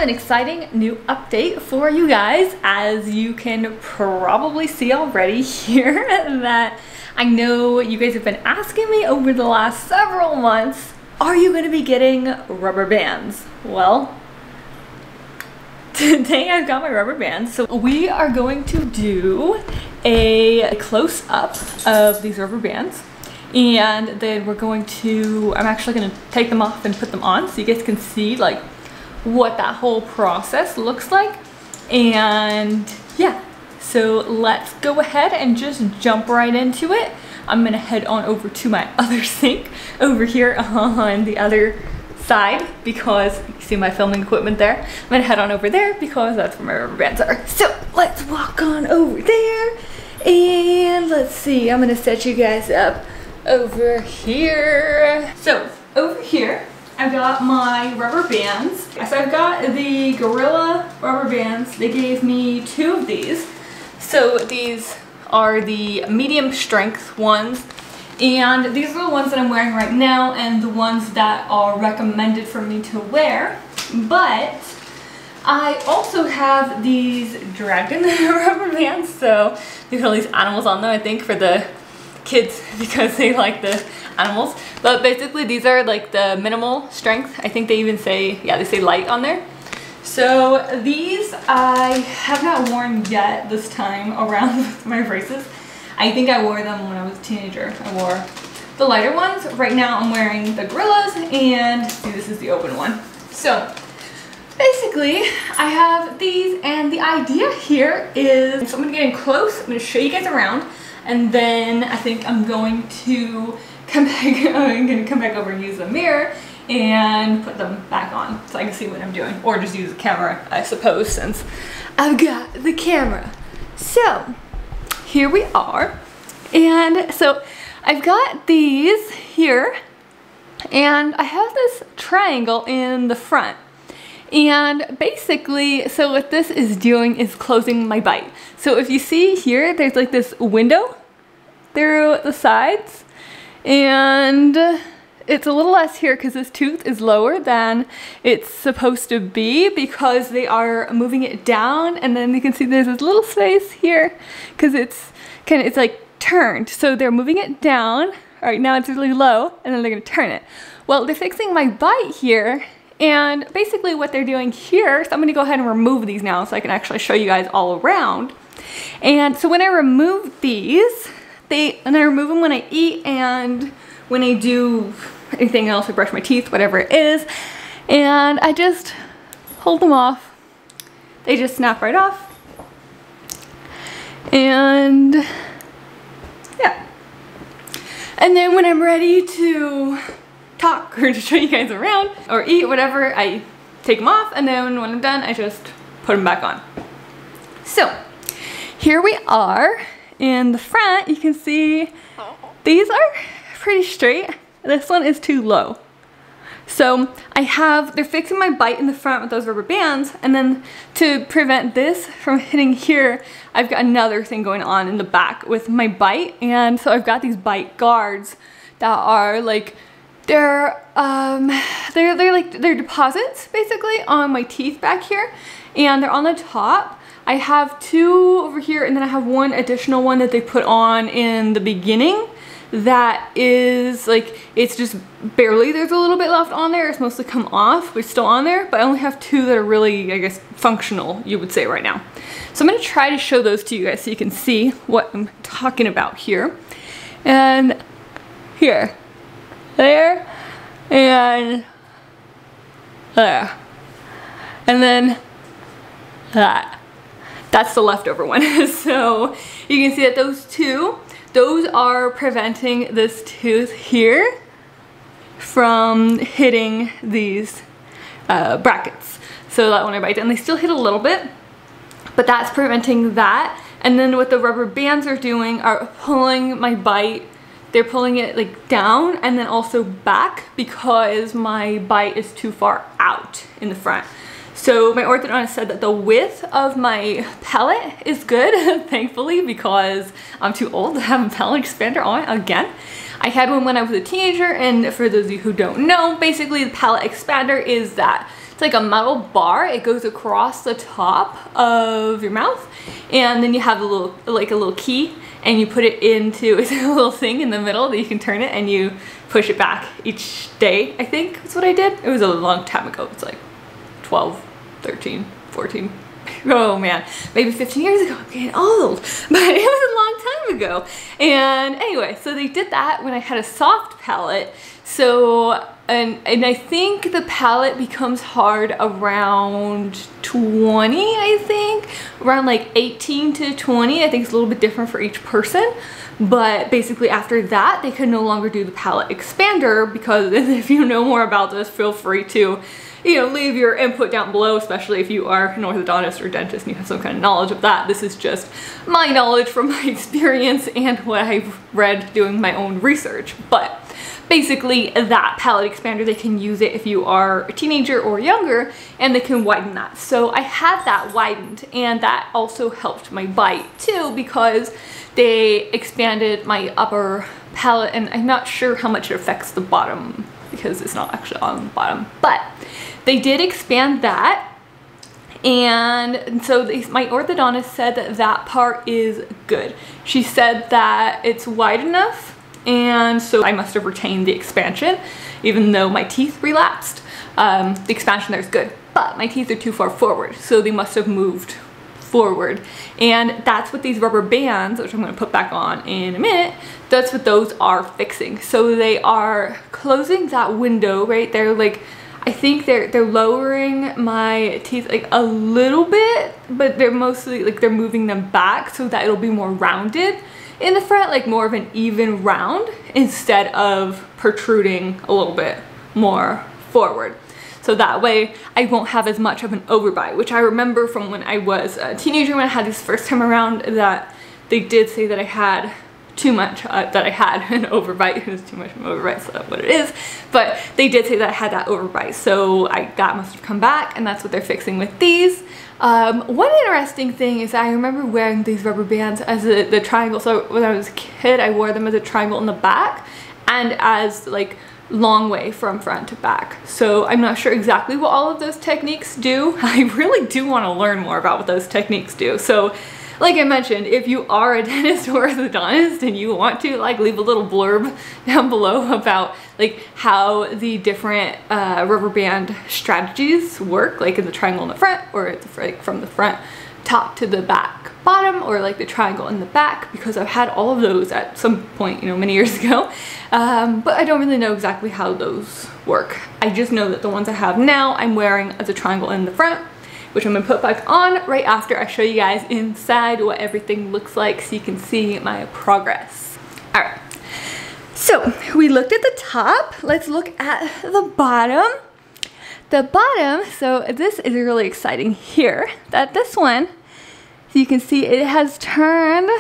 an exciting new update for you guys. As you can probably see already here, that I know you guys have been asking me over the last several months, are you going to be getting rubber bands? Well, today I've got my rubber bands. So we are going to do a close-up of these rubber bands. And then we're going to, I'm actually going to take them off and put them on so you guys can see like what that whole process looks like. And yeah, so let's go ahead and just jump right into it. I'm going to head on over to my other sink over here on the other side because you see my filming equipment there. I'm going to head on over there because that's where my rubber bands are. So let's walk on over there and let's see, I'm going to set you guys up over here. So over here I've got my rubber bands. So I've got the Gorilla rubber bands. They gave me 2 of these. So these are the medium strength ones, and these are the ones that I'm wearing right now and the ones that are recommended for me to wear. But I also have these dragon rubber bands. So these are all these animals on them, I think, for the kids because they like the animals. But basically these are like the minimal strength. I think they even say, yeah, they say light on there. So these I have not worn yet this time around with my braces. I think I wore them when I was a teenager. I wore the lighter ones. Right now I'm wearing the Gorillas, and see, this is the open one. So basically I have these, and the idea here is, so I'm gonna get in close, I'm gonna show you guys around. And then I think I'm going to come back over and use the mirror and put them back on so I can see what I'm doing. Or just use the camera, I suppose, since I've got the camera. So here we are. And so I've got these here, and I have this triangle in the front. And basically, so what this is doing is closing my bite. So if you see here, there's like this window through the sides, and it's a little less here because this tooth is lower than it's supposed to be because they are moving it down. And then you can see there's this little space here because it's like turned. So they're moving it down. Right now it's really low, and then they're gonna turn it. Well, they're fixing my bite here. And basically what they're doing here, so I'm going to go ahead and remove these now so I can actually show you guys all around. And so when I remove these, and I remove them when I eat and when I do anything else, I brush my teeth, whatever it is, and I just hold them off. They just snap right off. And yeah. And then when I'm ready to talk or to show you guys around or eat, whatever, I take them off, and then when I'm done I just put them back on. So here we are in the front. You can see these are pretty straight. This one is too low. So they're fixing my bite in the front with those rubber bands, and then to prevent this from hitting here, I've got another thing going on in the back with my bite. And so I've got these bite guards that are like, they're deposits basically on my teeth back here, and they're on the top. I have 2 over here, and then I have 1 additional one that they put on in the beginning that is like, it's just barely, there's a little bit left on there. It's mostly come off, but it's still on there. But I only have 2 that are really, I guess, functional, you would say, right now. So I'm gonna try to show those to you guys so you can see what I'm talking about here. And here, there, and there, and then that. That's the leftover one. So you can see that those are preventing this tooth here from hitting these brackets. So that when I bite, and they still hit a little bit, but that's preventing that. And then what the rubber bands are doing are pulling my bite. They're pulling it like down and then also back because my bite is too far out in the front. So my orthodontist said that the width of my palate is good, thankfully, because I'm too old to have a palate expander on again. I had one when I was a teenager, and for those of you who don't know, basically the palate expander is that It's like a metal bar. It goes across the top of your mouth, and then you have a little, like a little key, and you put it into, it's a little thing in the middle that you can turn it, and you push it back each day, I think that's what I did. It was a long time ago. It's like 12, 13, 14. Oh man, maybe 15 years ago. I'm getting old, but it was a long time ago. And anyway, so they did that when I had a soft palate. So, and I think the palate becomes hard around 20, I think. Around like 18 to 20. I think it's a little bit different for each person. But basically after that, they could no longer do the palate expander, because if you know more about this, feel free to, you know, leave your input down below, especially if you are an orthodontist or dentist and you have some kind of knowledge of that. This is just my knowledge from my experience and what I've read doing my own research. But basically that palate expander, they can use it if you are a teenager or younger, and they can widen that. So I had that widened, and that also helped my bite too, because they expanded my upper palate, and I'm not sure how much it affects the bottom because it's not actually on the bottom, but they did expand that. And so my orthodontist said that that part is good. She said that it's wide enough, and so I must have retained the expansion even though my teeth relapsed. The expansion there is good, but my teeth are too far forward, so they must have moved forward. And that's what these rubber bands, which I'm going to put back on in a minute, that's what those are fixing. So they are closing that window right there. Like, I think they're lowering my teeth like a little bit, but they're mostly like they're moving them back so that it'll be more rounded in the front, like more of an even round instead of protruding a little bit more forward. So that way I won't have as much of an overbite, which I remember from when I was a teenager, when I had this first time around, that they did say that I had too much, that I had an overbite. It was too much of an overbite, so that's what it is. But they did say that I had that overbite, so that must have come back, and that's what they're fixing with these. One interesting thing is I remember wearing these rubber bands as the triangle. So when I was a kid, I wore them as a triangle in the back and as like long way from front to back. So I'm not sure exactly what all of those techniques do. I really do want to learn more about what those techniques do. So like I mentioned, if you are a dentist or orthodontist and you want to, like, leave a little blurb down below about like how the different rubber band strategies work, like in the triangle in the front, or like from the front top to the back bottom, or like the triangle in the back, because I've had all of those at some point, you know, many years ago. But I don't really know exactly how those work. I just know that the ones I have now I'm wearing as a triangle in the front, which I'm gonna put back on right after I show you guys inside what everything looks like so you can see my progress. All right, so we looked at the top. Let's look at the bottom. The bottom, so this is really exciting here, that this one, so you can see it has turned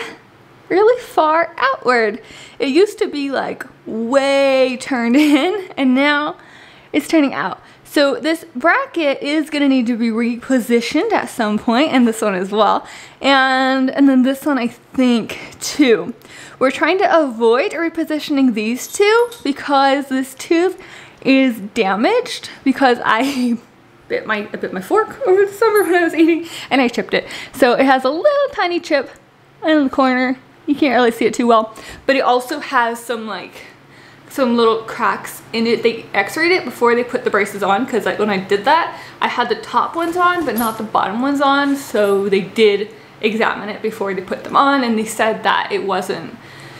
really far outward. It used to be like way turned in, and now it's turning out. So this bracket is gonna need to be repositioned at some point, and this one as well. And then this one, I think, too. We're trying to avoid repositioning these two because this tooth is damaged because I bit my fork over the summer when I was eating, and I chipped it. So it has a little tiny chip in the corner. You can't really see it too well, but it also has some little cracks in it. They x-rayed it before they put the braces on, because like when I did that, I had the top ones on but not the bottom ones on. So they did examine it before they put them on, and they said that it wasn't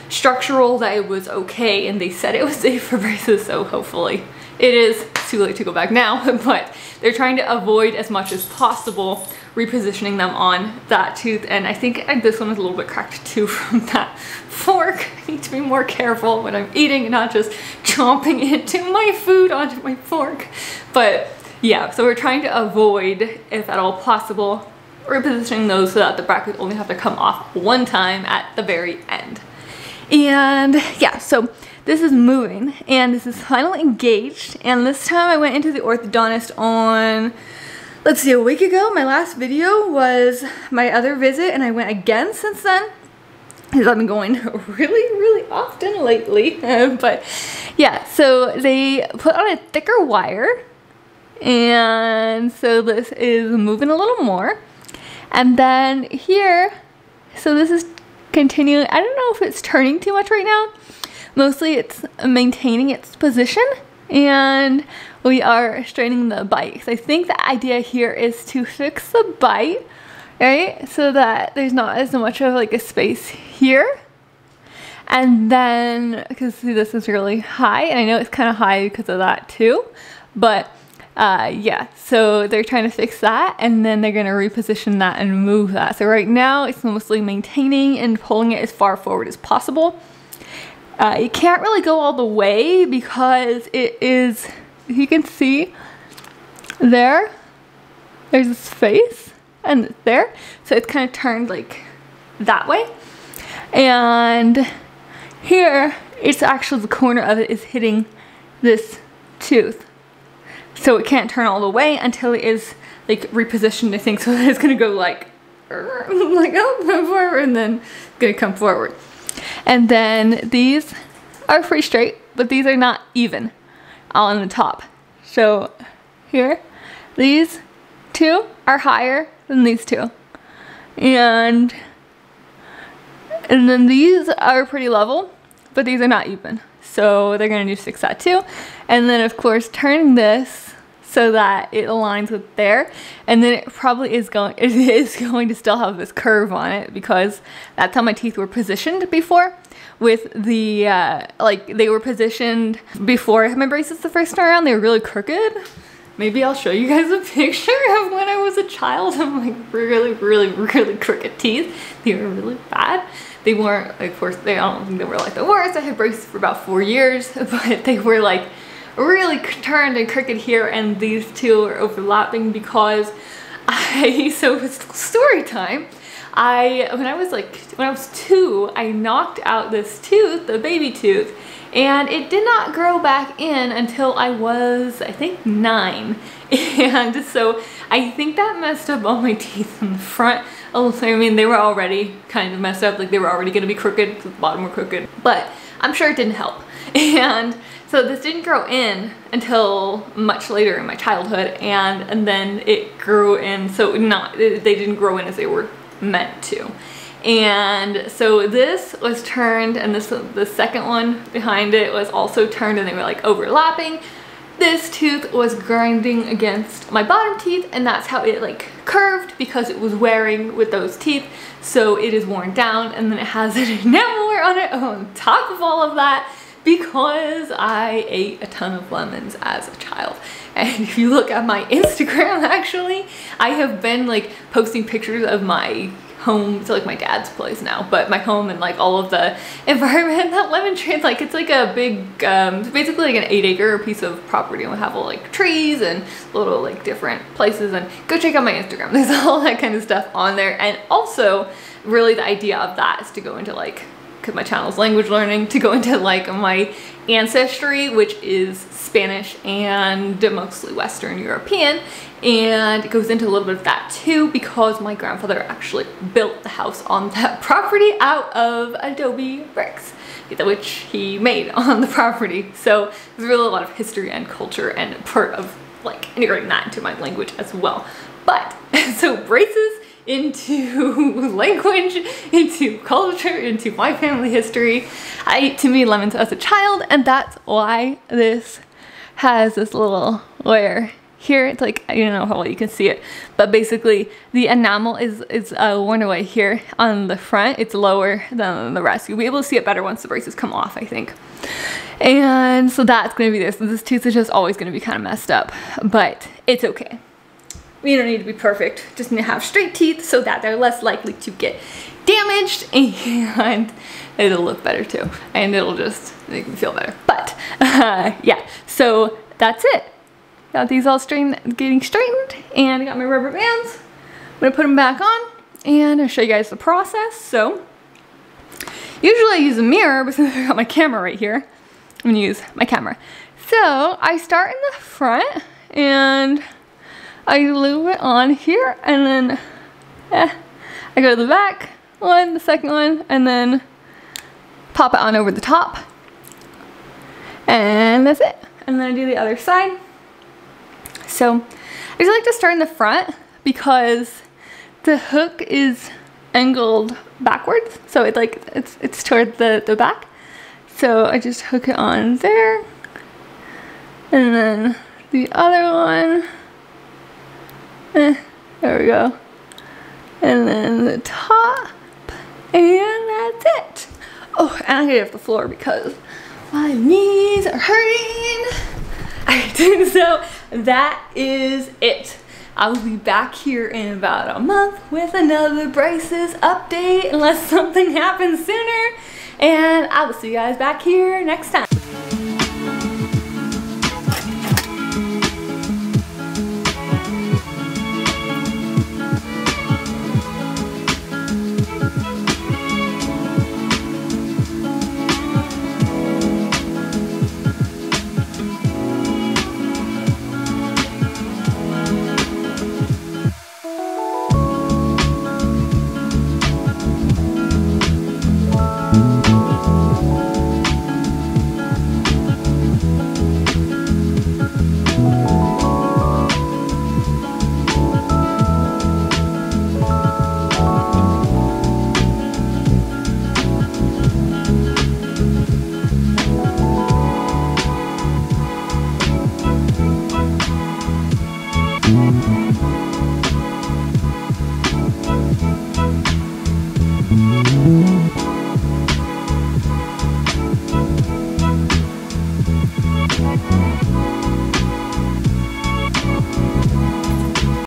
structural, that it was okay, and they said it was safe for braces. So hopefully it is. It's too late to go back now, but they're trying to avoid as much as possible repositioning them on that tooth. And I think this one is a little bit cracked too from that fork. I need to be more careful when I'm eating and not just chomping into my food onto my fork. But yeah, so we're trying to avoid, if at all possible, repositioning those so that the brackets only have to come off one time at the very end. And yeah, so this is moving, and this is finally engaged. And this time I went into the orthodontist on, let's see, a week ago. My last video was my other visit, and I went again since then, because I've been going really often lately. But yeah, so they put on a thicker wire, And so this is moving a little more. And then here, so this is continuing. I don't know if it's turning too much right now. Mostly it's maintaining its position, and we are straightening the bite. So I think the idea here is to fix the bite, right? So that there's not as much of like a space here. And then, because see, this is really high, and I know it's kind of high because of that too, but yeah, so they're trying to fix that, and then they're going to reposition that and move that. So right now it's mostly maintaining and pulling it as far forward as possible. You can't really go all the way because it is, you can see there's a space and there, so it's kind of turned like that way. And here, it's actually the corner of it is hitting this tooth. So it can't turn all the way until it is like repositioned, I think. So it's gonna go like up and forward, and then it's gonna come forward. And then these are pretty straight, but these are not even on the top. So here, these two are higher than these two. And then these are pretty level, but these are not even. So they're gonna need to fix that too. And then of course turning this so that it aligns with there. And then it probably is going to still have this curve on it, because that's how my teeth were positioned before. With the, like they were positioned before I had my braces the first time around, they were really crooked. Maybe I'll show you guys a picture of when I was a child of like really crooked teeth. They were really bad. They weren't, of course, I don't think they were like the worst. I had braces for about 4 years, but they were like really turned and crooked here, and these two are overlapping because so it's story time. When I was 2, I knocked out this tooth, the baby tooth, and it did not grow back in until I was, I think, 9. And so I think that messed up all my teeth in the front. I mean, they were already kind of messed up, like they were already gonna be crooked because the bottom were crooked, but I'm sure it didn't help. And so this didn't grow in until much later in my childhood, and then it grew in, so they didn't grow in as they were meant to. And so this was turned, and the second one behind it was also turned, and they were like overlapping. This tooth was grinding against my bottom teeth, and that's how it like curved, because it was wearing with those teeth. So it is worn down, and then it has an enamel wear on it on top of all of that, because I ate a ton of lemons as a child. And if you look at my Instagram, actually, I have been like posting pictures of my home. It's like my dad's place now, but my home and like all of the environment that lemon trees, like it's like a big, basically like an 8-acre piece of property, and we have all like trees and little like different places. And go check out my Instagram. There's all that kind of stuff on there. And also really the idea of that is to go into like, because my channel is language learning, to go into like my ancestry, which is Spanish and mostly Western European, and it goes into a little bit of that too, because my grandfather actually built the house on that property out of adobe bricks, which he made on the property. So there's really a lot of history and culture and part of like integrating that into my language as well. But so braces into language, into culture, into my family history. I ate too many lemons as a child, and that's why this has this little layer here. It's like, I don't know how well you can see it, but basically the enamel is worn away here on the front. It's lower than the rest. You'll be able to see it better once the braces come off, I think. And so that's going to be this. So this tooth is just always going to be kind of messed up, but it's okay. You don't need to be perfect, just need to have straight teeth so that they're less likely to get damaged, and it'll look better too, and it'll just make me feel better. But yeah, so that's it. Got these all getting straightened, and I got my rubber bands. I'm gonna put them back on, and I'll show you guys the process. So usually I use a mirror, but since I got my camera right here, I'm gonna use my camera. So I start in the front, and I glue it on here, and then I go to the back one, the second one, and then pop it on over the top, and that's it. And then I do the other side. So I just like to start in the front because the hook is angled backwards, so it's toward the back. So I just hook it on there, and then the other one, there we go, and then the top, and that's it. Oh, and I get off the floor because my knees are hurting. Alright, so that is it. I will be back here in about a month with another braces update unless something happens sooner. And I will see you guys back here next time.